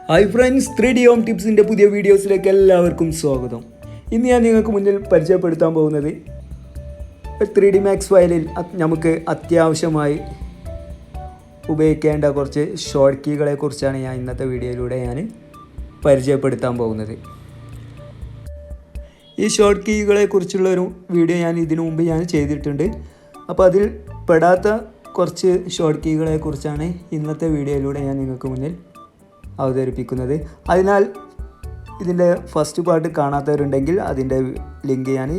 Hi friends, 3D home ടിപ്സിൻ്റെ പുതിയ വീഡിയോസിലേക്ക് എല്ലാവർക്കും സ്വാഗതം. ഇന്ന് ഞാൻ നിങ്ങൾക്ക് മുന്നിൽ പരിചയപ്പെടുത്താൻ പോകുന്നത് 3D Max ഫയലിൽ നമുക്ക് അത്യാവശ്യമായി ഉപയോഗിക്കേണ്ട കുറച്ച് ഷോർട്ട് കീകളെ കുറിച്ചാണ് ഞാൻ ഇന്നത്തെ വീഡിയോയിലൂടെ പരിചയപ്പെടുത്താൻ പോകുന്നത്. ഈ ഷോർട്ട് കീകളെ കുറിച്ചുള്ളൊരു വീഡിയോ ഞാൻ ഇതിനു മുമ്പ് ചെയ്തിട്ടുണ്ട്. അപ്പോൾ അതിൽ പെടാത്ത കുറച്ച് ഷോർട്ട് കീകളെ കുറിച്ചാണ് ഇന്നത്തെ വീഡിയോയിലൂടെ ഞാൻ നിങ്ങൾക്ക് മുന്നിൽ അവതരിപ്പിക്കുന്നത്. അതിനാൽ ഇതിൻ്റെ ഫസ്റ്റ് പാർട്ട് കാണാത്തവരുണ്ടെങ്കിൽ അതിൻ്റെ ലിങ്ക് ഞാൻ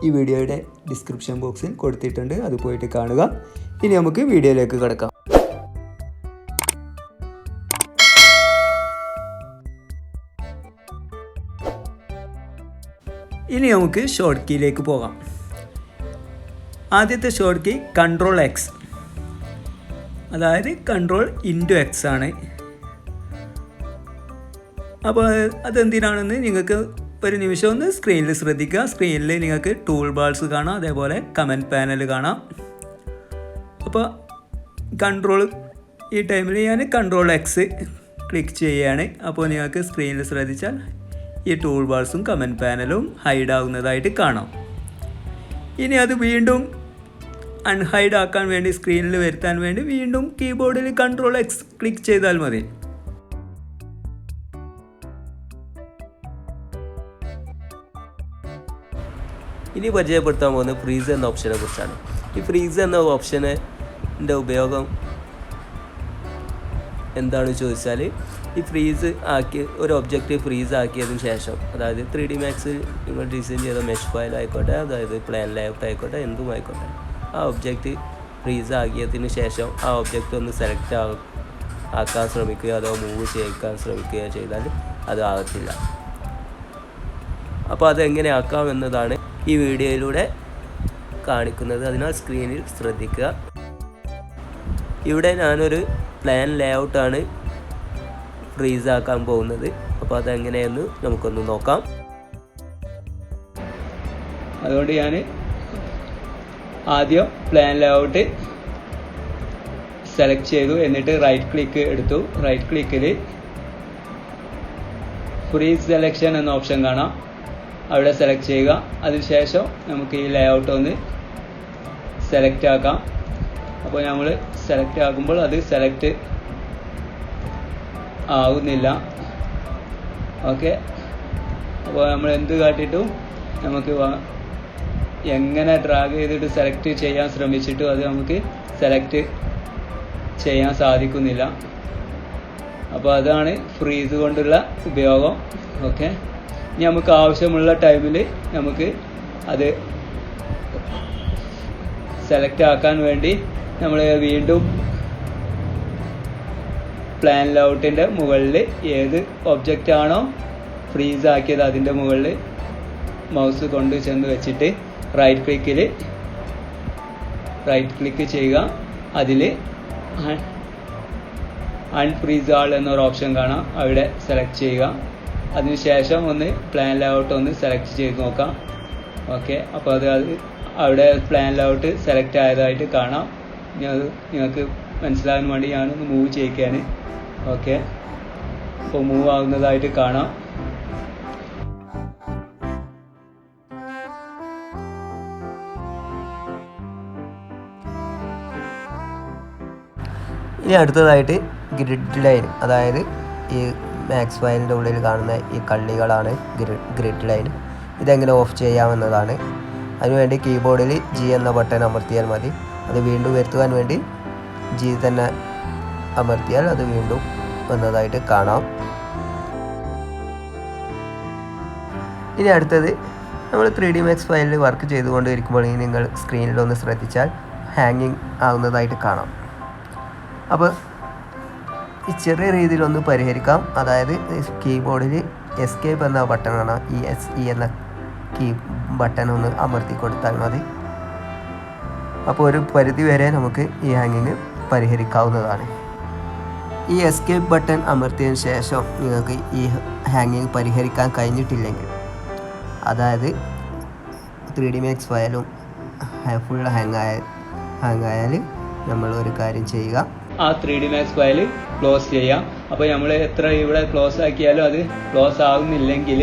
ഈ വീഡിയോയുടെ ഡിസ്ക്രിപ്ഷൻ ബോക്സിൽ കൊടുത്തിട്ടുണ്ട്, അത് പോയിട്ട് കാണുക. ഇനി നമുക്ക് വീഡിയോയിലേക്ക് കിടക്കാം. ഇനി നമുക്ക് ഷോർട്ട് കീയിലേക്ക് പോകാം. ആദ്യത്തെ ഷോർട്ട് കീ Ctrl+X, അതായത് Ctrl+X ആണ്. അപ്പോൾ അതെന്തിനാണെന്ന് നിങ്ങൾക്ക് ഒരു നിമിഷം ഒന്ന് സ്ക്രീനിൽ ശ്രദ്ധിക്കുക. സ്ക്രീനിൽ നിങ്ങൾക്ക് ടൂൾ ബാർസ് കാണാം, അതേപോലെ കമൻറ്റ് പാനൽ കാണാം. അപ്പോൾ ഈ ടൈമിൽ ഞാൻ Ctrl+X ക്ലിക്ക് ചെയ്യുകയാണ്. അപ്പോൾ നിങ്ങൾക്ക് സ്ക്രീനിൽ ശ്രദ്ധിച്ചാൽ ഈ ടൂൾ ബാർസും കമൻറ്റ് പാനലും ഹൈഡ് ആകുന്നതായിട്ട് കാണാം. ഇനി അത് വീണ്ടും അൺഹൈഡ് ആക്കാൻ വേണ്ടി, സ്ക്രീനിൽ വരുത്താൻ വേണ്ടി വീണ്ടും കീബോർഡിൽ Ctrl+X ക്ലിക്ക് ചെയ്താൽ മതി. ഇനി പരിചയപ്പെടുത്താൻ പോകുന്നത് ഫ്രീസ് എന്ന ഓപ്ഷനെ കുറിച്ചാണ്. ഈ ഫ്രീസ് എന്ന ഓപ്ഷൻ്റെ ഉപയോഗം എന്താണെന്ന് ചോദിച്ചാൽ, ഈ ഫ്രീസ് ആക്കി ഒരു ഒബ്ജക്റ്റ് ഫ്രീസ് ആക്കിയതിന് ശേഷം, അതായത് 3D Max നിങ്ങൾ ഡിസൈൻ ചെയ്ത മെഷ് ഫയൽ ആയിക്കോട്ടെ, അതായത് പ്ലാൻ ലേഔട്ട് ആയിക്കോട്ടെ, എന്തും ആയിക്കോട്ടെ, ആ ഒബ്ജക്റ്റ് ഫ്രീസ് ആക്കിയതിന് ശേഷം ആ ഒബ്ജക്റ്റ് ഒന്ന് സെലക്ട് ആക്കാൻ ശ്രമിക്കുകയോ അതോ മൂവ് ചെയ്യിക്കാൻ ശ്രമിക്കുകയോ ചെയ്താൽ അത് ആകത്തില്ല. അപ്പോൾ അതെങ്ങനെ ആക്കാം എന്നതാണ് ഈ വീഡിയോയിലൂടെ കാണിക്കുന്നത്. അതിനാൽ സ്ക്രീനിൽ ശ്രദ്ധിക്കുക. ഇവിടെ ഞാനൊരു പ്ലാൻ ലേഔട്ടാണ് ഫ്രീസ് ആക്കാൻ പോകുന്നത്. അപ്പോൾ അതെങ്ങനെയെന്ന് നമുക്കൊന്ന് നോക്കാം. അതുകൊണ്ട് ഞാൻ ആദ്യം പ്ലാൻ ലേഔട്ട് സെലക്ട് ചെയ്തു, എന്നിട്ട് റൈറ്റ് ക്ലിക്ക് എടുത്തു. റൈറ്റ് ക്ലിക്കിൽ ഫ്രീസ് സെലക്ഷൻ എന്ന ഓപ്ഷൻ കാണാം, അവിടെ സെലക്ട് ചെയ്യുക. അതിനുശേഷം നമുക്ക് ഈ ലേഔട്ട് ഒന്ന് സെലക്ട് ആക്കാം. അപ്പോൾ നമ്മൾ സെലക്ട് ആക്കുമ്പോൾ അത് സെലക്ട് ആവുന്നില്ല. ഓക്കെ, അപ്പോൾ നമ്മൾ എന്ത് കാട്ടിയിട്ടും നമുക്ക് എങ്ങനെ ഡ്രാഗ് ചെയ്തിട്ട് സെലക്ട് ചെയ്യാൻ ശ്രമിച്ചിട്ടും അത് നമുക്ക് സെലക്ട് ചെയ്യാൻ സാധിക്കുന്നില്ല. അപ്പോൾ അതാണ് ഫ്രീസ് കൊണ്ടുള്ള ഉപയോഗം. ഓക്കെ, ഇനി നമുക്ക് ആവശ്യമുള്ള ടൈമിൽ നമുക്ക് അത് സെലക്ട് ആക്കാൻ വേണ്ടി നമ്മൾ വീണ്ടും പ്ലാൻ ലേഔട്ടിൻ്റെ മുകളിൽ ഏത് ഒബ്ജക്റ്റ് ആണോ ഫ്രീസ് ആക്കിയത് അതിൻ്റെ മുകളിൽ മൗസ് കൊണ്ട് ചെന്ന് വെച്ചിട്ട് റൈറ്റ് ക്ലിക്ക് ചെയ്യുക. അതിൽ അൺഫ്രീസ് ആൾ എന്നൊരു ഓപ്ഷൻ കാണാം, അവിടെ സെലക്ട് ചെയ്യുക. അതിനുശേഷം ഒന്ന് പ്ലാൻ ലേഔട്ട് ഒന്ന് സെലക്ട് ചെയ്ത് നോക്കാം. ഓക്കെ, അപ്പോൾ അത് അവിടെ പ്ലാൻ ലേഔട്ട് സെലക്ട് ആയതായിട്ട് കാണാം. ഇനി അത് നിങ്ങൾക്ക് മനസ്സിലാകാൻ വേണ്ടി ഞാനൊന്ന് മൂവ് ചെയ്യിക്കുകയാണ്. ഓക്കെ, അപ്പോൾ മൂവ് ആകുന്നതായിട്ട് കാണാം. ഇനി അടുത്തതായിട്ട് ഗ്രിഡ് ലൈൻ, അതായത് ഈ മാക്സ് ഫയലിൻ്റെ ഉള്ളിൽ കാണുന്ന ഈ കള്ളികളാണ് ഗ്രിഡ് ലൈൻ. ഇതെങ്ങനെ ഓഫ് ചെയ്യാമെന്നതാണ്. അതിനുവേണ്ടി കീബോർഡിൽ G എന്ന ബട്ടൺ അമർത്തിയാൽ മതി. അത് വീണ്ടും വരുത്തുവാൻ വേണ്ടി G തന്നെ അമർത്തിയാൽ അത് വീണ്ടും വന്നതായിട്ട് കാണാം. ഇനി അടുത്തത്, നമ്മൾ 3D Max ഫയലിൽ വർക്ക് ചെയ്തുകൊണ്ടിരിക്കുമ്പോൾ നിങ്ങൾ സ്ക്രീനിലൊന്ന് ശ്രദ്ധിച്ചാൽ ഹാങ്ങിങ് ആവുന്നതായിട്ട് കാണാം. അപ്പോൾ ഈ ചെറിയ രീതിയിലൊന്ന് പരിഹരിക്കാം. അതായത് കീബോർഡിൽ എസ്കേപ്പ് എന്ന ബട്ടണാണ്, ഈ SE എന്ന ബട്ടൺ ഒന്ന് അമർത്തി കൊടുത്താൽ മതി. അപ്പോൾ ഒരു പരിധി വരെ നമുക്ക് ഈ ഹാങ്ങിങ് പരിഹരിക്കാവുന്നതാണ്. ഈ എസ്കേപ്പ് ബട്ടൺ അമർത്തിയതിന് ശേഷം നിങ്ങൾക്ക് ഈ ഹാങ്ങിങ് പരിഹരിക്കാൻ കഴിഞ്ഞിട്ടില്ലെങ്കിൽ, അതായത് 3D Max ഫയലും ഫുൾ ഹാങ്ങായാൽ നമ്മൾ ഒരു കാര്യം ചെയ്യുക, ആ 3D Max ഫയൽ ക്ലോസ് ചെയ്യാം. അപ്പോൾ നമ്മൾ എത്ര ഇവിടെ ക്ലോസ് ആക്കിയാലും അത് ക്ലോസ് ആകുന്നില്ലെങ്കിൽ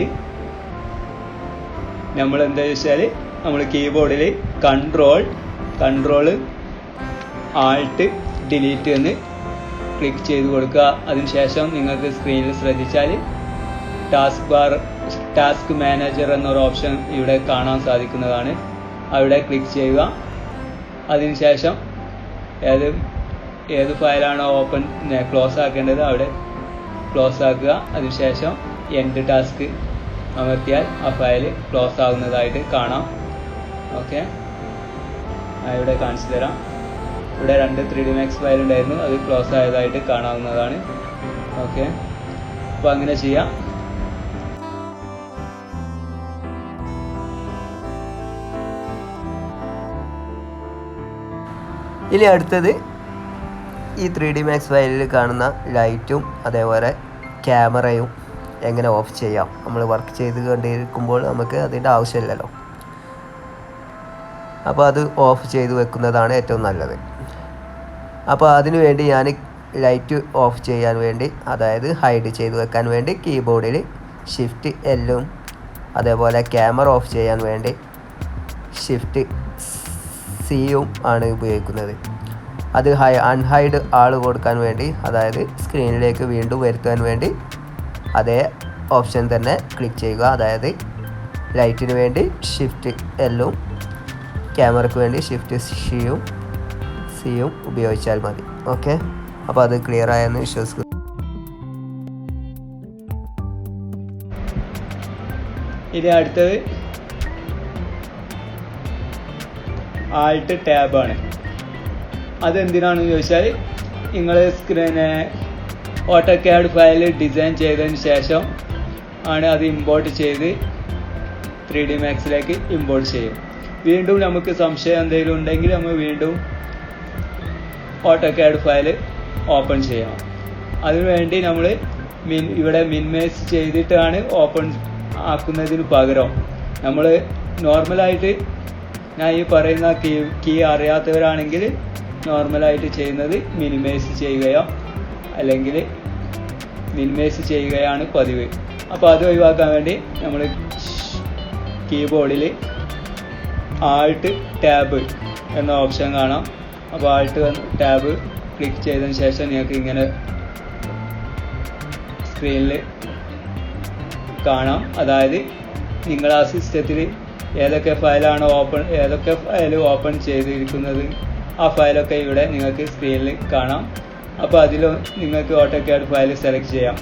നമ്മൾ എന്താ വെച്ചാൽ നമ്മൾ കീബോർഡിൽ കൺട്രോൾ ആൾട്ട് ഡിലീറ്റ് എന്ന് ക്ലിക്ക് ചെയ്ത് കൊടുക്കുക. അതിനുശേഷം നിങ്ങൾക്ക് സ്ക്രീനിൽ ശ്രദ്ധിച്ചാൽ ടാസ്ക് മാനേജർ എന്നൊരു ഓപ്ഷൻ ഇവിടെ കാണാൻ സാധിക്കുന്നതാണ്. അവിടെ ക്ലിക്ക് ചെയ്യുക. അതിനുശേഷം ഏത് ഫയലാണോ ക്ലോസ് ആക്കേണ്ടത് അവിടെ ക്ലോസ് ആക്കുക. അതിനുശേഷം എൻഡ് ടാസ്ക് അമർത്തിയാൽ ആ ഫയൽ ക്ലോസ് ആകുന്നതായിട്ട് കാണാം. ഓക്കെ, ഇവിടെ കാണിച്ചു തരാം. ഇവിടെ 2 3D Max ഫയൽ ഉണ്ടായിരുന്നു, അത് ക്ലോസ് ആയതായിട്ട് കാണാവുന്നതാണ്. ഓക്കെ, അപ്പോൾ അങ്ങനെ ചെയ്യാം. ഇനി അടുത്തത് ഈ 3D Max ഫയലിൽ കാണുന്ന ലൈറ്റും അതേപോലെ ക്യാമറയും എങ്ങനെ ഓഫ് ചെയ്യാം. നമ്മൾ വർക്ക് ചെയ്ത് കൊണ്ടിരിക്കുമ്പോൾ നമുക്ക് അതിൻ്റെ ആവശ്യമില്ലല്ലോ. അപ്പോൾ അത് ഓഫ് ചെയ്ത് വെക്കുന്നതാണ് ഏറ്റവും നല്ലത്. അപ്പോൾ അതിനു വേണ്ടി ഞാൻ ലൈറ്റ് ഓഫ് ചെയ്യാൻ വേണ്ടി, അതായത് ഹൈഡ് ചെയ്ത് വെക്കാൻ വേണ്ടി കീബോർഡിൽ Shift L-ഉം അതേപോലെ ക്യാമറ ഓഫ് ചെയ്യാൻ വേണ്ടി Shift C-യും ആണ് ഉപയോഗിക്കുന്നത്. അത് അൺഹൈഡ് കൊടുക്കാൻ വേണ്ടി, അതായത് സ്ക്രീനിലേക്ക് വീണ്ടും വരുത്താൻ വേണ്ടി അതേ ഓപ്ഷൻ തന്നെ ക്ലിക്ക് ചെയ്യുക. അതായത് ലൈറ്റിന് വേണ്ടി Shift L-ഉം ക്യാമറയ്ക്ക് വേണ്ടി Shift C-യും ഉപയോഗിച്ചാൽ മതി. ഓക്കെ, അപ്പോൾ അത് ക്ലിയർ ആയെന്ന് വിശ്വസിക്കുന്നു. ഇനി അടുത്തത് ആൾട്ട് ടാബാണ്. അതെന്തിനാണെന്ന് ചോദിച്ചാൽ നിങ്ങൾ ഓട്ടോക്യാഡ് ഫയൽ ഡിസൈൻ ചെയ്തതിന് ശേഷം ആണ് അത് ഇമ്പോർട്ട് ചെയ്ത് 3D Maxലേക്ക് ഇമ്പോർട്ട് ചെയ്യും. വീണ്ടും നമുക്ക് സംശയം എന്തെങ്കിലും ഉണ്ടെങ്കിൽ നമ്മൾ വീണ്ടും ഓട്ടോക്യാഡ് ഫയൽ ഓപ്പൺ ചെയ്യണം. അതിനുവേണ്ടി നമ്മൾ ഇവിടെ മിനിമൈസ് ചെയ്തിട്ടാണ് ഓപ്പൺ ആക്കുന്നതിന് പകരം നമ്മൾ നോർമലായിട്ട്, ഞാൻ ഈ പറയുന്ന കീ അറിയാത്തവരാണെങ്കിൽ നോർമലായിട്ട് ചെയ്യുന്നത് മിനിമൈസ് ചെയ്യുകയോ അല്ലെങ്കിൽ മിനിമൈസ് ചെയ്യുകയാണ് പതിവ്. അപ്പോൾ അത് ഒഴിവാക്കാൻ വേണ്ടി നമ്മൾ കീബോർഡിൽ ആൾട്ട് ടാബ് എന്ന ഓപ്ഷൻ കാണാം. അപ്പോൾ ആൾട്ട് ടാബ് ക്ലിക്ക് ചെയ്തതിന് ശേഷം നിങ്ങൾക്ക് ഇങ്ങനെ സ്ക്രീനിൽ കാണാം. അതായത് നിങ്ങൾ ആ സിസ്റ്റത്തിൽ ഏതൊക്കെ ഫയൽ ഓപ്പൺ ചെയ്തിരിക്കുന്നത് ആ ഫയലൊക്കെ ഇവിടെ നിങ്ങൾക്ക് സ്ക്രീനിൽ കാണാം. അപ്പോൾ അതിൽ നിങ്ങൾക്ക് ഓട്ടോക്യാഡ് ഫയൽ സെലക്ട് ചെയ്യാം.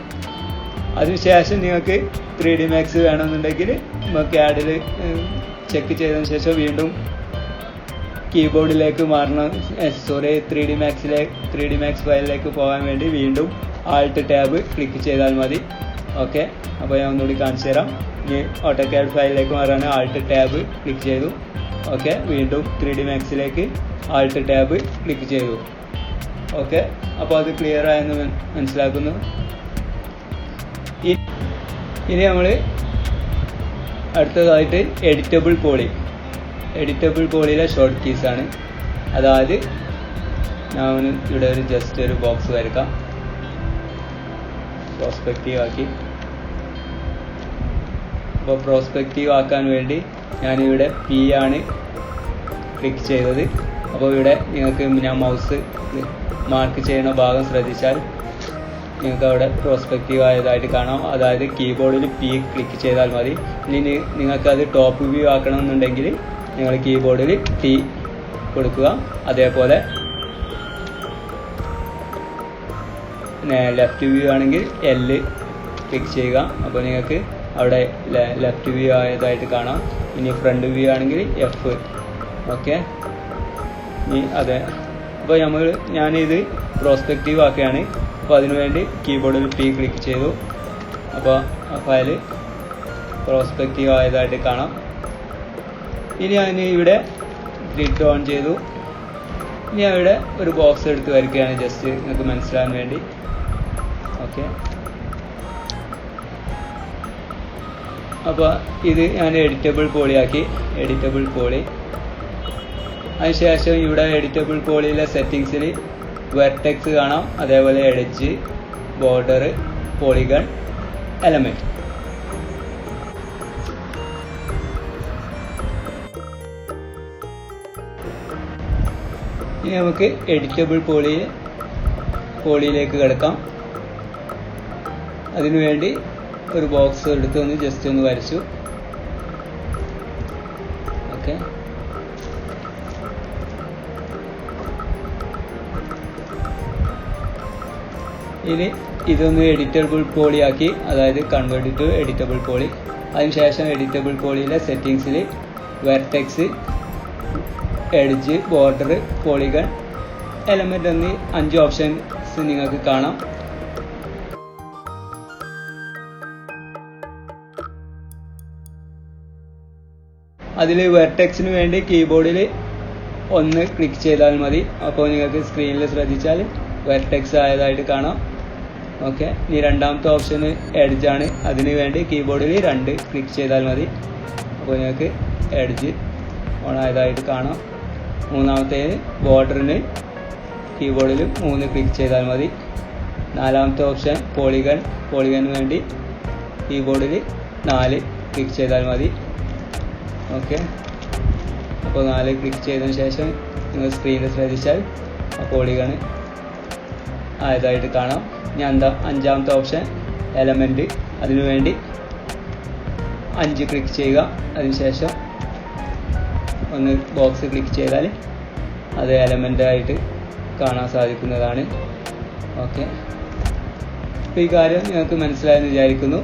അതിനുശേഷം നിങ്ങൾക്ക് 3D Max വേണമെന്നുണ്ടെങ്കിൽ ക്യാഡിൽ ചെക്ക് ചെയ്തതിന് ശേഷം വീണ്ടും കീബോർഡിലേക്ക് മാറണം. 3D Max ഫയലിലേക്ക് പോകാൻ വേണ്ടി വീണ്ടും ആൾട്ട് ടാബ് ക്ലിക്ക് ചെയ്താൽ മതി. ഓക്കെ, അപ്പോൾ ഞാൻ ഒന്നുകൂടി കാണിച്ചു തരാം. ഇനി ഓട്ടോക്യാഡ് ഫയലിലേക്ക് മാറാൻ ആൾട്ട് ടാബ് ക്ലിക്ക് ചെയ്തു. ഓക്കെ, വീണ്ടും 3D Maxലേക്ക് ആൾട്ട് ടാബ് ക്ലിക്ക് ചെയ്തു. ഓക്കെ, അപ്പോൾ അത് ക്ലിയർ ആയെന്ന് മനസ്സിലാക്കുന്നു. ഇനി നമ്മൾ അടുത്തതായിട്ട് എഡിറ്റബിൾ പോളിയിലെ ഷോർട്ട് കീസാണ്. അതായത് ഞാൻ ഇവിടെ ജസ്റ്റ് ഒരു ബോക്സ് വരക്കാം, പ്രോസ്പെക്റ്റീവ് ആക്കി. അപ്പോൾ പ്രോസ്പെക്റ്റീവ് ആക്കാൻ വേണ്ടി ഞാനിവിടെ P ആണ് ക്ലിക്ക് ചെയ്തത്. അപ്പോൾ ഇവിടെ നിങ്ങൾക്ക് ഞാൻ മൗസ് മാർക്ക് ചെയ്യുന്ന ഭാഗം ശ്രദ്ധിച്ചാൽ നിങ്ങൾക്ക് അവിടെ പ്രോസ്പെക്റ്റീവ് ആയതായിട്ട് കാണാം. അതായത് കീബോർഡിൽ P ക്ലിക്ക് ചെയ്താൽ മതി. ഇനി നിങ്ങൾക്കത് ടോപ്പ് വ്യൂ ആക്കണമെന്നുണ്ടെങ്കിൽ നിങ്ങൾ കീബോർഡിൽ T കൊടുക്കുക. അതേപോലെ ലെഫ്റ്റ് വ്യൂ ആണെങ്കിൽ L ക്ലിക്ക് ചെയ്യുക. അപ്പോൾ നിങ്ങൾക്ക് അവിടെ ലെഫ്റ്റ് വ്യൂ ആയതായിട്ട് കാണാം. ഇനി ഫ്രണ്ട് വ്യൂ ആണെങ്കിൽ F. ഓക്കെ, അതെ. അപ്പോൾ ഞാനിത് പ്രോസ്പെക്റ്റീവ് ആക്കുകയാണ്. അപ്പോൾ അതിനുവേണ്ടി കീബോർഡിൽ P ക്ലിക്ക് ചെയ്തു. അപ്പോൾ ആ ഫയൽ പ്രോസ്പെക്റ്റീവ് ആയതായിട്ട് കാണാം. ഇനി ഞാൻ ഇവിടെ ഗ്രിഡ് ഓൺ ചെയ്തു. ഇനി അവിടെ ഒരു ബോക്സ് എടുത്ത് വരയ്ക്കുകയാണ്, ജസ്റ്റ് നിങ്ങൾക്ക് മനസ്സിലാകാൻ വേണ്ടി. ഓക്കെ, അപ്പോൾ ഇത് ഞാൻ എഡിറ്റബിൾ പോളിയാക്കി. എഡിറ്റബിൾ പോളി അതിനുശേഷം ഇവിടെ എഡിറ്റബിൾ പോളിയിലെ സെറ്റിങ്സിൽ വെർട്ടെക്സ് കാണാം, അതേപോലെ എഡ്ജ്, ബോർഡർ, പോളിഗൺ, എലമെൻറ്റ്. ഇനി നമുക്ക് എഡിറ്റബിൾ പോളിയിലേക്ക് കിടക്കാം. അതിനുവേണ്ടി ഒരു ബോക്സ് എടുത്ത് ജസ്റ്റ് ഒന്ന് വരച്ചു. ഓക്കെ, ഇനി ഇതൊന്ന് എഡിറ്റബിൾ പോളി ആക്കി, അതായത് കൺവേർട്ട് ടു എഡിറ്റബിൾ പോളി. അതിനുശേഷം എഡിറ്റബിൾ പോളിയിലെ സെറ്റിങ്സിൽ vertex, edge, border, polygon, element എന്നീ 5 ഓപ്ഷൻസ് നിങ്ങൾക്ക് കാണാം. അതിൽ വെർട്ടെക്സിന് വേണ്ടി കീബോർഡിൽ 1 ക്ലിക്ക് ചെയ്താൽ മതി. അപ്പോൾ നിങ്ങൾക്ക് സ്ക്രീനിൽ ശ്രദ്ധിച്ചാൽ വെർട്ടെക്സ് ആയതായിട്ട് കാണാം. ഓക്കെ, ഇനി രണ്ടാമത്തെ ഓപ്ഷൻ എഡ്ജാണ്. അതിന് വേണ്ടി കീബോർഡിൽ 2 ക്ലിക്ക് ചെയ്താൽ മതി. അപ്പോൾ നിങ്ങൾക്ക് എഡ്ജ് ഓൺ ആയതായിട്ട് കാണാം. മൂന്നാമത്തേന് ബോർഡറിന് കീബോർഡിൽ 3 ക്ലിക്ക് ചെയ്താൽ മതി. നാലാമത്തെ ഓപ്ഷൻ പോളിഗന് വേണ്ടി കീബോർഡിൽ 4 ക്ലിക്ക് ചെയ്താൽ മതി. ഓക്കെ, അപ്പോൾ 4 ക്ലിക്ക് ചെയ്തതിന് ശേഷം നിങ്ങൾ സ്ക്രീനിൽ ശ്രദ്ധിച്ചാൽ ആ പോളിഗൺ ആയതായിട്ട് കാണാം. ഇനി അഞ്ചാമത്തെ ഓപ്ഷൻ എലമെൻറ്റ്. അതിനുവേണ്ടി 5 ക്ലിക്ക് ചെയ്യുക. അതിനുശേഷം ഒന്ന് ബോക്സ് ക്ലിക്ക് ചെയ്താൽ അത് എലമെൻ്റ് ആയിട്ട് കാണാൻ സാധിക്കുന്നതാണ്. ഓക്കെ, അപ്പോൾ ഈ കാര്യം നിങ്ങൾക്ക് മനസ്സിലായെന്ന് വിചാരിക്കുന്നു.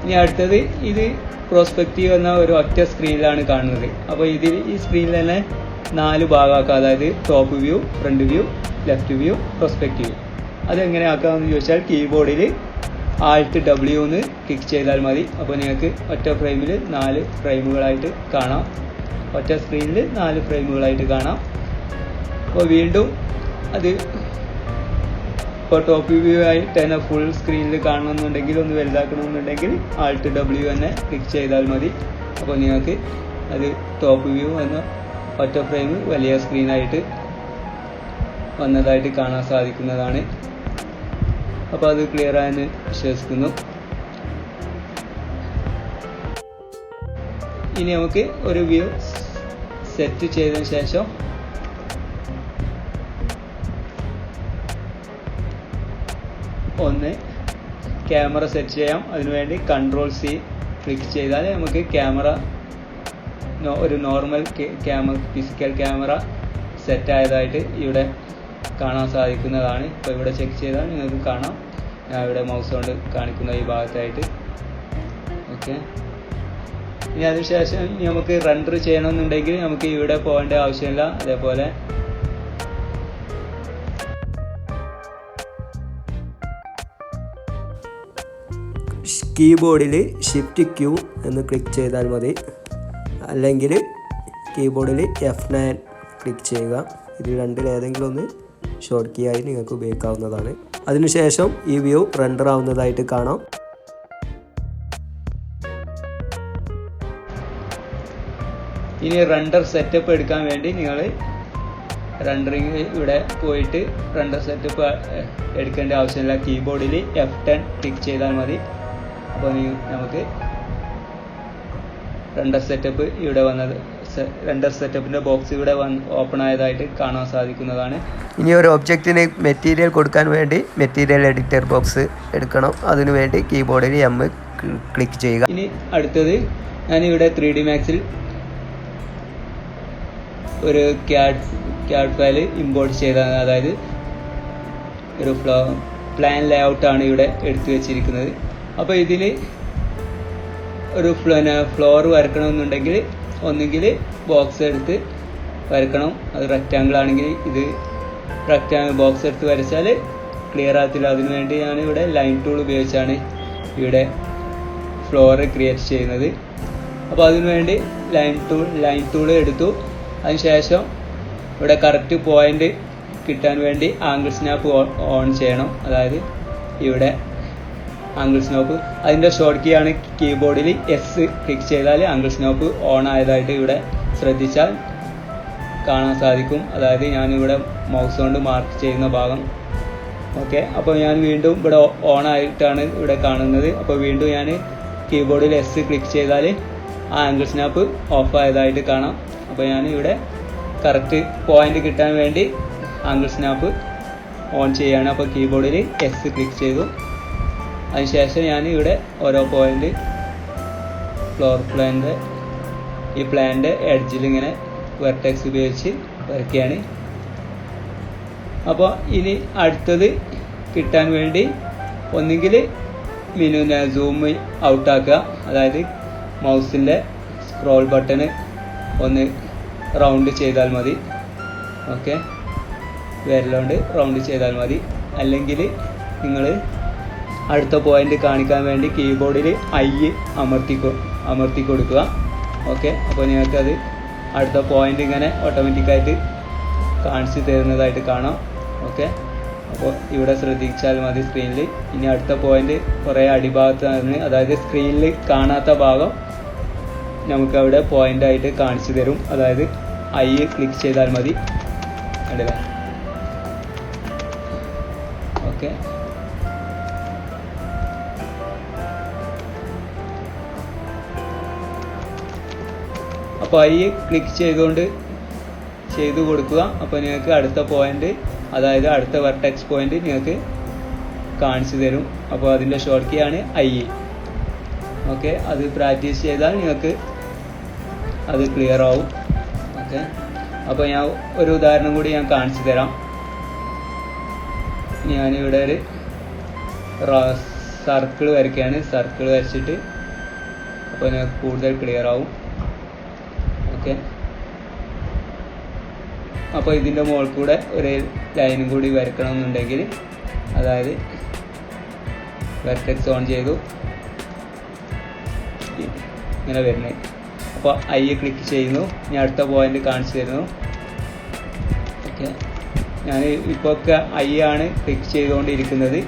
ഇനി അടുത്തത്, ഇത് പ്രോസ്പെക്റ്റീവ് എന്ന ഒരു ഒറ്റ സ്ക്രീനിലാണ് കാണുന്നത്. അപ്പോൾ ഈ സ്ക്രീനിൽ തന്നെ 4 ഭാഗമാക്കാം. അതായത് top view, front view, left view, prospective. അതെങ്ങനെ ആക്കാമെന്ന് ചോദിച്ചാൽ കീബോർഡിൽ Alt W എന്ന് ക്ലിക്ക് ചെയ്താൽ മതി. അപ്പോൾ നിങ്ങൾക്ക് ഒറ്റ ഫ്രെയിമിൽ 4 ഫ്രെയിമുകളായിട്ട് കാണാം. ഒറ്റ സ്ക്രീനിൽ 4 ഫ്രെയിമുകളായിട്ട് കാണാം. അപ്പോൾ വീണ്ടും അത് ഇപ്പോൾ ടോപ്പ് വ്യൂ ആയിട്ട് തന്നെ ഫുൾ സ്ക്രീനിൽ കാണണമെന്നുണ്ടെങ്കിൽ, ഒന്ന് വലുതാക്കണമെന്നുണ്ടെങ്കിൽ Alt W തന്നെ ക്ലിക്ക് ചെയ്താൽ മതി. അപ്പോൾ നിങ്ങൾക്ക് അത് ടോപ്പ് വ്യൂ എന്ന ഒറ്റ ഫ്രെയിം വലിയ സ്ക്രീനായിട്ട് വന്നതായിട്ട് കാണാൻ സാധിക്കുന്നതാണ്. അപ്പോൾ അത് ക്ലിയർ ആയെന്ന് വിശ്വസിക്കുന്നു. ഇനി നമുക്ക് ഒരു വ്യൂ സെറ്റ് ചെയ്തതിന് ശേഷം ഒന്ന് ക്യാമറ സെറ്റ് ചെയ്യാം. അതിനുവേണ്ടി Ctrl+C ക്ലിക്ക് ചെയ്താൽ നമുക്ക് ക്യാമറ ഒരു നോർമൽ ഫിസിക്കൽ ക്യാമറ സെറ്റ് ആയതായിട്ട് ഇവിടെ കാണാൻ സാധിക്കുന്നതാണ്. ഇപ്പോൾ ഇവിടെ ചെക്ക് ചെയ്താൽ നിങ്ങൾക്ക് കാണാം. ഞാൻ ഇവിടെ മൗസ് കൊണ്ട് കാണിക്കുന്ന ഈ ഭാഗത്തായിട്ട്. ഓക്കെ, ഇനി അതിനുശേഷം നമുക്ക് റെൻഡർ ചെയ്യണമെന്നുണ്ടെങ്കിൽ നമുക്ക് ഇവിടെ പോകേണ്ട ആവശ്യമില്ല. അതേപോലെ കീബോർഡിൽ Shift Q എന്ന് ക്ലിക്ക് ചെയ്താൽ മതി. അല്ലെങ്കിൽ കീബോർഡിൽ F9 ക്ലിക്ക് ചെയ്യുക. ഇതിൽ രണ്ടിലേതെങ്കിലും ഒന്ന് ഷോർട്ട് കീ ആയി നിങ്ങൾക്ക് ഉപയോഗിക്കാവുന്നതാണ്. അതിനുശേഷം ഈ വ്യൂ റെൻഡർ ആവുന്നതായിട്ട് കാണാം. ഇനി റെൻഡർ സെറ്റപ്പ് എടുക്കാൻ വേണ്ടി നിങ്ങൾ റെൻഡറിങ് ഇവിടെ പോയിട്ട് റെൻഡർ സെറ്റപ്പ് എടുക്കേണ്ട ആവശ്യമില്ല. കീബോർഡിൽ F10 ക്ലിക്ക് ചെയ്താൽ മതി. അപ്പോൾ നമുക്ക് റെൻഡർ സെറ്റപ്പ് ഇവിടെ വന്നത്, റെൻഡർ സെറ്റപ്പിൻ്റെ ബോക്സ് ഇവിടെ ഓപ്പൺ ആയതായിട്ട് കാണാൻ സാധിക്കുന്നതാണ്. ഇനി ഒരു ഒബ്ജക്റ്റിന് മെറ്റീരിയൽ കൊടുക്കാൻ വേണ്ടി മെറ്റീരിയൽ എഡിറ്റർ ബോക്സ് എടുക്കണം. അതിനുവേണ്ടി കീബോർഡിൽ M ക്ലിക്ക് ചെയ്യുക. ഇനി അടുത്തത്, ഞാനിവിടെ 3D Maxൽ ഒരു CAD ഫയൽ ഇമ്പോർട്ട് ചെയ്തതാണ്. അതായത് ഒരു പ്ലാൻ ലേഔട്ടാണ് ഇവിടെ എടുത്തു വെച്ചിരിക്കുന്നത്. അപ്പോൾ ഇതിൽ ഒരു ഫ്ലോർ വരക്കണമെന്നുണ്ടെങ്കിൽ ഒന്നുകിൽ ബോക്സ് എടുത്ത് വരക്കണം. അത് റെക്റ്റാങ്കിൾ ആണെങ്കിൽ ഇത് ബോക്സ് എടുത്ത് വരച്ചാൽ ക്ലിയർ ആകത്തില്ല. അതിനുവേണ്ടി ഞാൻ ഇവിടെ ലൈൻ ടൂൾ ഉപയോഗിച്ചാണ് ഇവിടെ ഫ്ലോർ ക്രിയേറ്റ് ചെയ്യുന്നത്. അപ്പോൾ അതിനുവേണ്ടി ലൈൻ ടൂൾ എടുത്തു. അതിനുശേഷം ഇവിടെ കറക്റ്റ് പോയിന്റ് കിട്ടാൻ വേണ്ടി ആംഗിൾ സ്നാപ്പ് ഓൺ ചെയ്യണം. അതായത് ഇവിടെ ആംഗിൾ സ്നാപ്പ്, അതിൻ്റെ ഷോർട്ട് കീ ആണ് കീബോർഡിൽ S ക്ലിക്ക് ചെയ്താൽ ആംഗിൾ സ്നാപ്പ് ഓൺ ആയതായിട്ട് ഇവിടെ ശ്രദ്ധിച്ചാൽ കാണാൻ സാധിക്കും. അതായത് ഞാനിവിടെ മൗസ് കൊണ്ട് മാർക്ക് ചെയ്യുന്ന ഭാഗം ഓക്കെ, അപ്പോൾ ഞാൻ വീണ്ടും ഇവിടെ ഓൺ ആയിട്ടാണ് ഇവിടെ കാണുന്നത്. അപ്പോൾ വീണ്ടും ഞാൻ കീബോർഡിൽ എസ് ക്ലിക്ക് ചെയ്താൽ ആ ആംഗിൾ സ്നാപ്പ് ഓഫ് ആയതായിട്ട് കാണാം. അപ്പോൾ ഞാൻ ഇവിടെ കറക്റ്റ് പോയിന്റ് കിട്ടാൻ വേണ്ടി ആംഗിൾ സ്നാപ്പ് ഓൺ ചെയ്യുകയാണ്. അപ്പോൾ കീബോർഡിൽ എസ് ക്ലിക്ക് ചെയ്തു. അതിനുശേഷം ഞാൻ ഇവിടെ ഓരോ പോയിന്റ് ഫ്ലോർ പ്ലാൻ്റെ ഈ പ്ലാൻ്റെ എഡ്ജിൽ ഇങ്ങനെ വെർട്ടെക്സ് ഉപയോഗിച്ച് വരയ്ക്കുകയാണ്. അപ്പോൾ ഇനി അടുത്തത് കിട്ടാൻ വേണ്ടി ഒന്നുകിൽ മെനുവിനെ സൂം ഔട്ടാക്കുക, അതായത് മൗസിൻ്റെ സ്ക്രോൾ ബട്ടണ് ഒന്ന് റൗണ്ട് ചെയ്താൽ മതി. ഓക്കെ, വിരലുകൊണ്ട് റൗണ്ട് ചെയ്താൽ മതി. അല്ലെങ്കിൽ നിങ്ങൾ അടുത്ത പോയിന്റ് കാണിക്കാൻ വേണ്ടി കീബോർഡിൽ ഐ അമർത്തി കൊടുക്കുക. ഓക്കെ, അപ്പോൾ നിങ്ങൾക്കത് അടുത്ത പോയിന്റ് ഇങ്ങനെ ഓട്ടോമാറ്റിക്കായിട്ട് കാണിച്ചു തരുന്നതായിട്ട് കാണാം. ഓക്കെ, അപ്പോൾ ഇവിടെ ശ്രദ്ധിച്ചാൽ മതി സ്ക്രീനിൽ. ഇനി അടുത്ത പോയിന്റ് കുറേ അടിഭാഗത്താണ്, അതായത് സ്ക്രീനിൽ കാണാത്ത ഭാഗം നമുക്കവിടെ പോയിൻ്റായിട്ട് കാണിച്ചു തരും. അതായത് ഐ ക്ലിക്ക് ചെയ്താൽ മതി. കണ്ടില്ലേ? ഓക്കെ, അപ്പോൾ ഐ ക്ലിക്ക് ചെയ്തു കൊടുക്കുക. അപ്പോൾ നിങ്ങൾക്ക് അടുത്ത പോയിന്റ്, അതായത് അടുത്ത വെർട്ടെക്സ് പോയിന്റ് നിങ്ങൾക്ക് കാണിച്ചു തരും. അപ്പോൾ അതിൻ്റെ ഷോർട്ട് കീ ആണ് ഐ. ഓക്കെ, അത് പ്രാക്ടീസ് ചെയ്താൽ നിങ്ങൾക്ക് അത് ക്ലിയർ ആവും. ഓക്കെ, അപ്പോൾ ഞാൻ ഒരു ഉദാഹരണം കൂടി ഞാൻ കാണിച്ചു തരാം. ഞാനിവിടെ ഒരു സർക്കിൾ വരയ്ക്കുകയാണ്. സർക്കിൾ വരച്ചിട്ട് അപ്പോൾ നിങ്ങൾക്ക് കൂടുതൽ ക്ലിയർ ആവും. ഓക്കെ, അപ്പോൾ ഇതിൻ്റെ മുകളിൽ കൂടെ ഒരു ലൈനും കൂടി വരയ്ക്കണമെന്നുണ്ടെങ്കിൽ, അതായത് വെർട്ടെക്സ് ഓൺ ചെയ്തു ഇങ്ങനെ വരുന്നത്. അപ്പോൾ ഐ ക്ലിക്ക് ചെയ്യുന്നു. ഞാൻ അടുത്ത പോയിന്റ് കാണിച്ചു തരുന്നു. ഓക്കെ, ഞാൻ ഇപ്പോൾ ഒക്കെ ഐ ആണ് ക്ലിക്ക് ചെയ്തുകൊണ്ടിരിക്കുന്നത്.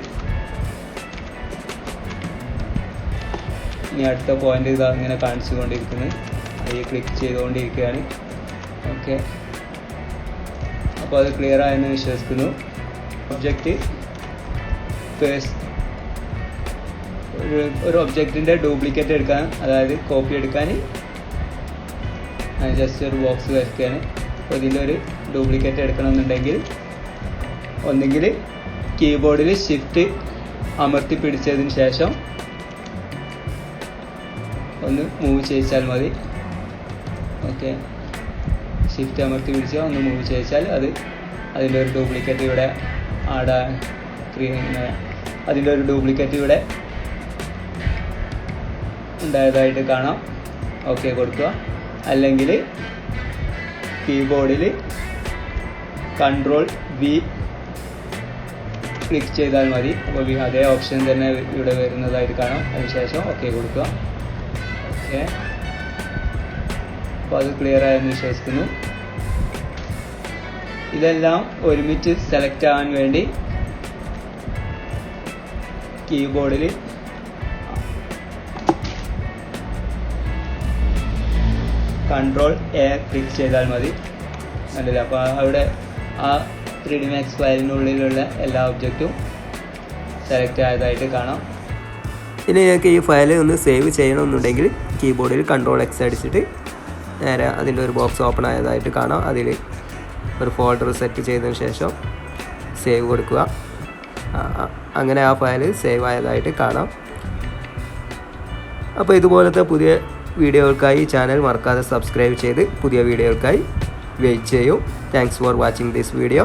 ഇനി അടുത്ത പോയിന്റ് ഇതാ ഇങ്ങനെ കാണിച്ചുകൊണ്ടിരിക്കുന്നത്. ഐ ക്ലിക്ക് ചെയ്തുകൊണ്ടിരിക്കുകയാണ്. ഓക്കെ, അപ്പോൾ അത് ക്ലിയർ ആയെന്ന് വിശ്വസിക്കുന്നു. ഒബ്ജക്റ്റ് ഒരു ഒബ്ജക്റ്റിൻ്റെ ഡ്യൂപ്ലിക്കേറ്റ് എടുക്കാൻ, അതായത് കോപ്പി എടുക്കാൻ ജസ്റ്റ് ഒരു ബോക്സ് വരയ്ക്കുകയാണ്. അപ്പോൾ ഇതിൻ്റെ ഒരു ഡ്യൂപ്ലിക്കേറ്റ് എടുക്കണമെന്നുണ്ടെങ്കിൽ ഒന്നുകിൽ കീബോർഡിൽ ഷിഫ്റ്റ് അമർത്തി പിടിച്ചതിന് ശേഷം ഒന്ന് മൂവ് ചെയ്യിച്ചാൽ മതി. ഓക്കെ, ഷിഫ്റ്റ് അമർത്തി പിടിച്ചാൽ ഒന്ന് മൂവ് ചെയ്യിച്ചാൽ അതിൻ്റെ ഒരു ഡ്യൂപ്ലിക്കേറ്റ് ഇവിടെ അതിൻ്റെ ഒരു ഡ്യൂപ്ലിക്കേറ്റ് ഇവിടെ ഉണ്ടായതായിട്ട് കാണാം. ഓക്കെ കൊടുക്കുക. അല്ലെങ്കിൽ കീബോർഡിൽ കൺട്രോൾ വി ക്ലിക്ക് ചെയ്താൽ മതി. അപ്പോൾ അതേ ഓപ്ഷൻ തന്നെ ഇവിടെ വരുന്നതായിട്ട് കാണാം. അതിനുശേഷം ഓക്കെ കൊടുക്കുക. ഓക്കെ, അപ്പോൾ അത് ക്ലിയർ ആയെന്ന് വിശ്വസിക്കുന്നു. ഇതെല്ലാം ഒരുമിച്ച് സെലക്ട് ആവാൻ വേണ്ടി കീബോർഡിൽ കൺട്രോൾ എ ക്ലിക്ക് ചെയ്താൽ മതി. കണ്ടില്ല? അപ്പോൾ അവിടെ ആ 3D Max ഫയലിനുള്ളിലുള്ള എല്ലാ ഒബ്ജക്റ്റും സെലക്ട് ആയതായിട്ട് കാണാം. ഇനി നിങ്ങൾക്ക് ഈ ഫയൽ ഒന്ന് സേവ് ചെയ്യണമെന്നുണ്ടെങ്കിൽ കീബോർഡിൽ കൺട്രോൾ എക്സ് അടിച്ചിട്ട് നേരെ അതിൻ്റെ ഒരു ബോക്സ് ഓപ്പൺ ആയതായിട്ട് കാണാം. അതിൽ ഒരു ഫോൾഡർ സെറ്റ് ചെയ്തതിന് ശേഷം സേവ് കൊടുക്കുക. അങ്ങനെ ആ ഫയൽ സേവ് ആയതായിട്ട് കാണാം. അപ്പോൾ ഇതുപോലത്തെ പുതിയ വീഡിയോകൾക്കായി ചാനൽ മറക്കാതെ സബ്സ്ക്രൈബ് ചെയ്ത് പുതിയ വീഡിയോകൾക്കായി വെയിറ്റ് ചെയ്യൂ. Thanks for watching this video.